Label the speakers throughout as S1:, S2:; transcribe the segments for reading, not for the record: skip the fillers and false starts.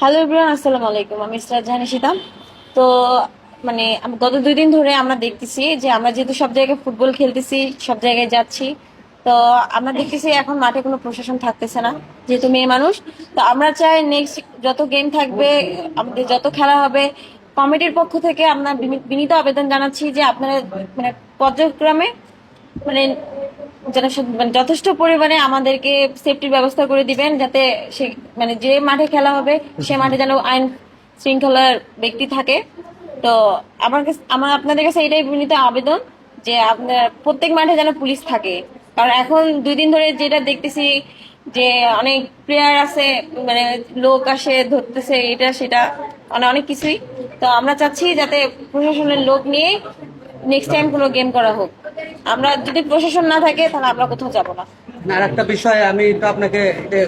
S1: Hello everyone, আসসালামু আলাইকুম। আমি ইসরাত জাহান ইশিতাম। তো গত 2 দিন ধরে আমরা দেখতেছি যে আমরা যেহেতু সব জায়গায় ফুটবল খেলতেছি, সব জায়গায় যাচ্ছি, তো আমরা দেখতেছি এখন মাঠে কোনো প্রশাসন থাকতেছে না, যেহেতু মেয়ে মানুষ। তো আমরা চাই নেক্সট যত গেম থাকবে, আমাদের যত খেলা হবে, কমিটির পক্ষ থেকে আমরা বিনীত আবেদন জানাচ্ছি যে আপনারা মানে পর্যায়ক্রমে মানে যেন যথেষ্ট পরিমাণে আমাদেরকে সেফটির ব্যবস্থা করে দিবেন, যাতে সে যে মাঠে খেলা হবে সে মাঠে যেন আইন শৃঙ্খলার ব্যক্তি থাকে। তো আমার আপনাদের কাছে এটাই বিনীত আবেদন যে আপনার প্রত্যেক মাঠে যেন পুলিশ থাকে। কারণ এখন 2 দিন ধরে যেটা দেখতেছি যে অনেক প্লেয়ার আছে, মানে লোক আসে ধরতেছে, এটা সেটা অনেক কিছুই। তো আমরা চাচ্ছি যাতে প্রশাসনের লোক নিয়ে নেক্সট টাইম কোনো গেম করা হোক। আমরা যদি প্রশাসন না থাকে তাহলে আমরা কোথাও যাব না।
S2: আর একটা বিষয় আমি তো আপনাকে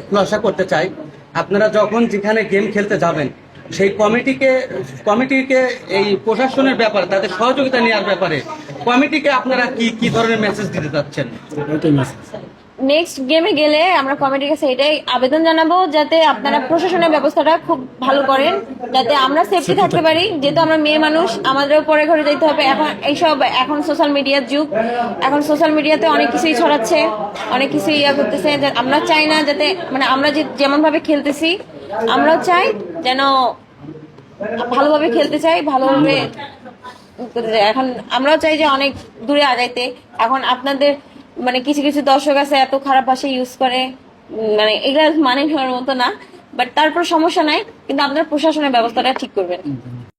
S2: খুলাসা করতে চাই, আপনারা যখন যেখানে গেম খেলতে যাবেন সেই কমিটিকে এই প্রশাসনের ব্যাপারে তাদের সহযোগিতা নেওয়ার ব্যাপারে কমিটিকে আপনারা কি কি ধরনের মেসেজ দিতে চাচ্ছেন?
S1: নেক্সট গেমে গেলে আমরা কমিটির কাছে এটাই আবেদন জানাবো যাতে আপনারা প্রশাসনের ব্যবস্থাটা খুব ভালো করেন, যাতে আমরা সেফটি থাকতে পারি। যেহেতু আমরা মেয়ে মানুষ, আমাদেরও পরে ঘরে যেতে হবে। এখন সোশ্যাল মিডিয়ার যুগ, এখন সোশ্যাল মিডিয়াতে অনেক কিছুই ছড়াচ্ছে, অনেক কিছুই করতেছে। আমরা চাই না যাতে আমরা যেমন ভাবে খেলতেছি, আমরাও চাই যেন ভালোভাবে খেলতে চাই, ভালোভাবে করতে চাই। এখন আমরাও চাই যে অনেক দূরে আগাইতে। এখন আপনাদের কিছু কিছু দর্শক আছে এত খারাপ ভাষা ইউজ করে, এগুলা মানে নেওয়ার মতো না। বাট তারপর সমস্যা নাই, কিন্তু আপনার প্রশাসনের ব্যবস্থাটা ঠিক করবেন।